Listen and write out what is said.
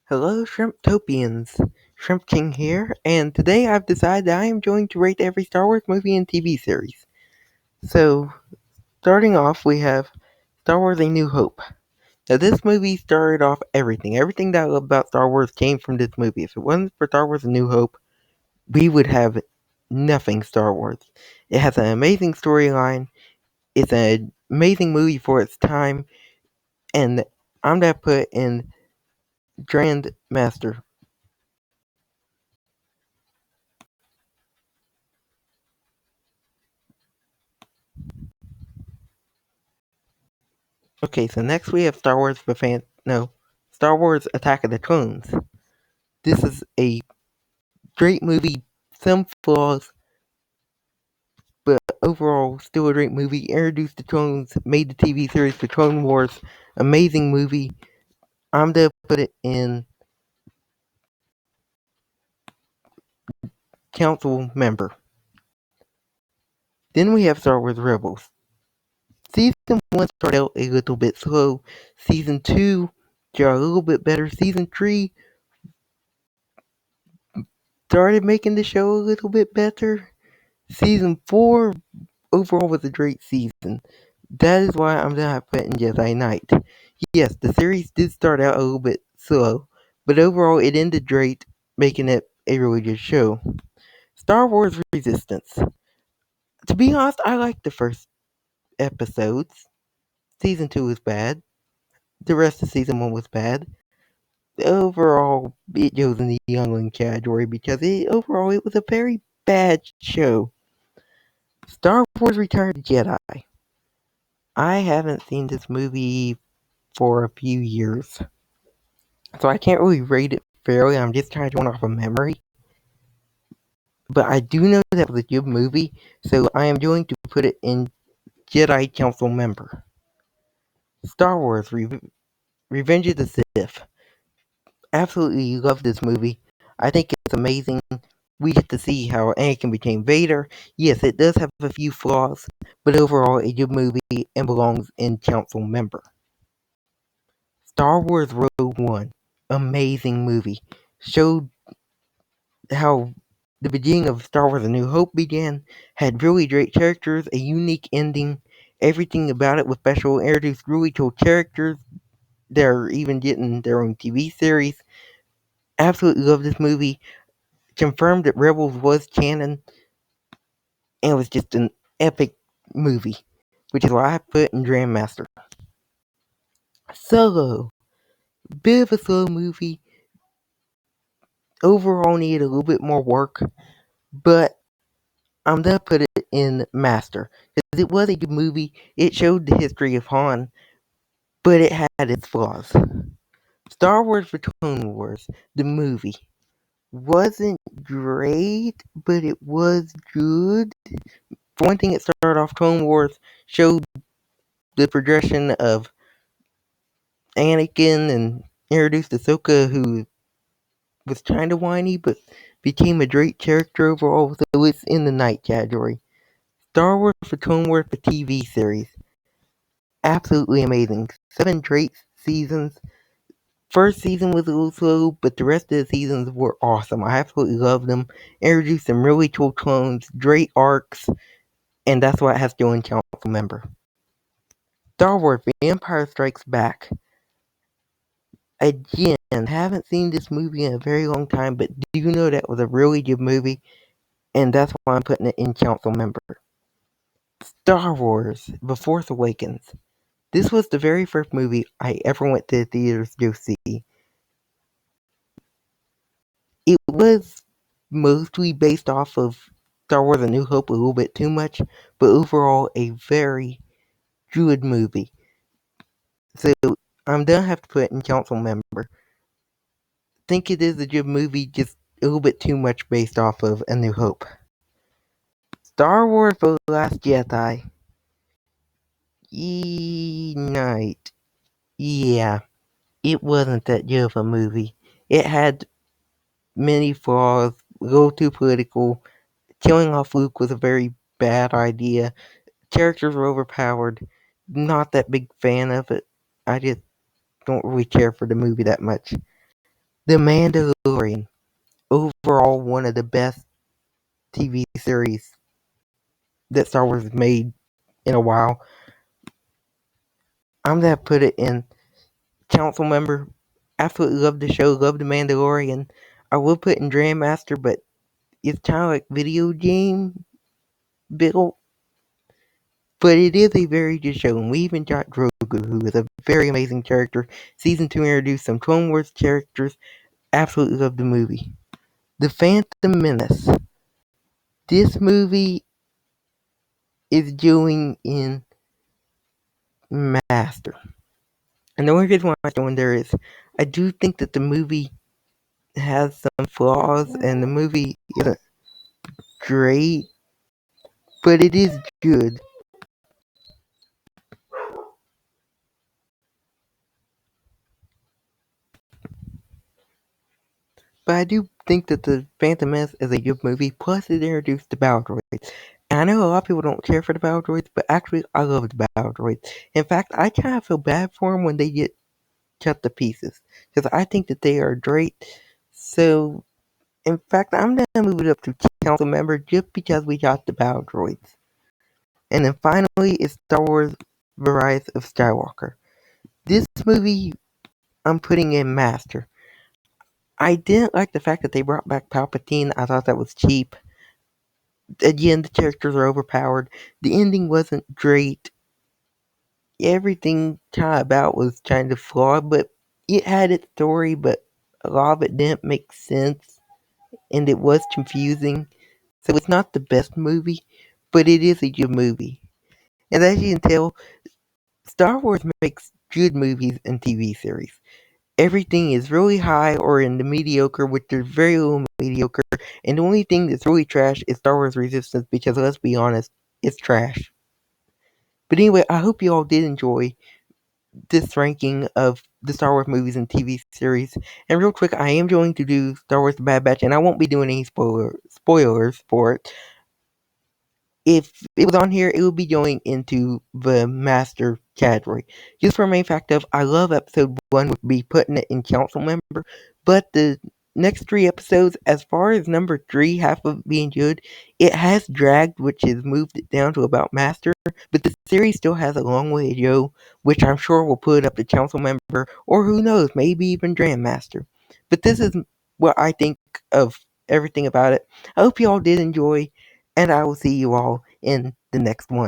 Hello, Shrimptopians. Shrimp King here, and today I've decided I am going to rate every Star Wars movie and TV series. So, starting off, we have Star Wars A New Hope. Now, this movie started off everything. Everything that I love about Star Wars came from this movie. If it wasn't for Star Wars A New Hope, we would have nothing Star Wars. It has an amazing storyline, it's an amazing movie for its time, and I'm going to put in Grand Master. Okay, so next we have Star Wars Attack of the Clones. This is a great movie, some flaws, but overall still a great movie. Introduced the clones, made the TV series The Clone Wars, amazing movie. I'm gonna put it in council member. Then we have Star Wars Rebels. Season 1 started out a little bit slow. Season 2 got a little bit better. Season 3 started making the show a little bit better. Season 4 overall was a great season. That is why I'm gonna put in Jedi Knight. Yes, the series did start out a little bit slow, but overall it ended great, making it a really good show. Star Wars Resistance. To be honest, I liked the first episodes. Season 2 was bad. The rest of season 1 was bad. Overall, it goes in the youngling category because overall it was a very bad show. Star Wars Return of the Jedi. I haven't seen this movie for a few years, so I can't really rate it fairly. I'm just trying to go off of memory. But I do know that was a good movie, so I am going to put it in Jedi Council member. Star Wars Revenge of the Sith. Absolutely love this movie. I think it's amazing. We get to see how Anakin became Vader. Yes, it does have a few flaws, but overall a good movie and belongs in Council member. Star Wars Rogue One. Amazing movie. Showed how the beginning of Star Wars A New Hope began, had really great characters, a unique ending, everything about it was special, introduced really cool characters. They're even getting their own TV series. Absolutely love this movie. Confirmed that Rebels was canon, and it was just an epic movie, which is why I put in Grandmaster. Solo. Bit of a slow movie. Overall needed a little bit more work, but I'm gonna put it in Master because it was a good movie. It showed the history of Han, but it had its flaws. Star Wars for Clone Wars, the movie, wasn't great, but it was good. For one thing, it started off Clone Wars, showed the progression of Anakin and introduced Ahsoka, who was kind of whiny, but became a great character overall, so it's in the night category. Star Wars for Clone Wars, the TV series. Absolutely amazing. 7 great seasons. First season was a little slow, but the rest of the seasons were awesome. I absolutely loved them. Introduced some really cool clones, great arcs, and that's why it has to go in council member. Star Wars The Empire Strikes Back. Again, haven't seen this movie in a very long time, but do you know that was a really good movie? And that's why I'm putting it in council member. Star Wars The Force Awakens. This was the very first movie I ever went to the theaters to go see. It was mostly based off of Star Wars A New Hope a little bit too much, but overall a very good movie. So I'm gonna have to put it in council member. Think it is a good movie, just a little bit too much based off of A New Hope. Star Wars The Last Jedi. Night. Yeah, it wasn't that good of a movie. It had many flaws, a little too political. Killing off Luke was a very bad idea. Characters were overpowered. Not that big fan of it. I just don't really care for the movie that much. The Mandalorian. Overall, one of the best TV series that Star Wars has made in a while. I'm gonna put it in council member. Absolutely love the show, love the Mandalorian. I will put in Grandmaster, but it's kind of like video game built. But it is a very good show, and we even got Grogu, who is a very amazing character. Season 2 introduced some Clone Wars characters. Absolutely love the movie. The Phantom Menace. This movie is doing in Master. And the only reason why I'm going there is I do think that the movie has some flaws and the movie isn't great, but it is good. But I do think that the Phantom Menace is a good movie, plus it introduced the battle droids. And I know a lot of people don't care for the battle droids, but actually I love the battle droids. In fact, I kind of feel bad for them when they get cut to pieces, because I think that they are great. So, in fact, I'm going to move it up to council member just because we got the battle droids. And then finally is Star Wars The Rise of Skywalker. This movie I'm putting in Master. I didn't like the fact that they brought back Palpatine. I thought that was cheap. Again, the characters are overpowered. The ending wasn't great. Everything kind of about was kind of flawed, but it had its story, but a lot of it didn't make sense, and it was confusing. So it's not the best movie, but it is a good movie. And as you can tell, Star Wars makes good movies and TV series. Everything is really high or in the mediocre, which there's very little mediocre, and the only thing that's really trash is Star Wars Resistance, because let's be honest, it's trash. But anyway, I hope you all did enjoy this ranking of the Star Wars movies and TV series. And real quick, I am going to do Star Wars The Bad Batch, and I won't be doing any spoilers for it. If it was on here, it would be going into the master category. Just for the main fact of, I love episode 1, would be putting it in council member, but the next 3 episodes, as far as number 3, half of it being good, it has dragged, which has moved it down to about master, but the series still has a long way to go, which I'm sure will put it up to council member, or who knows, maybe even grandmaster. But this is what I think of everything about it. I hope you all did enjoy, and I will see you all in the next one.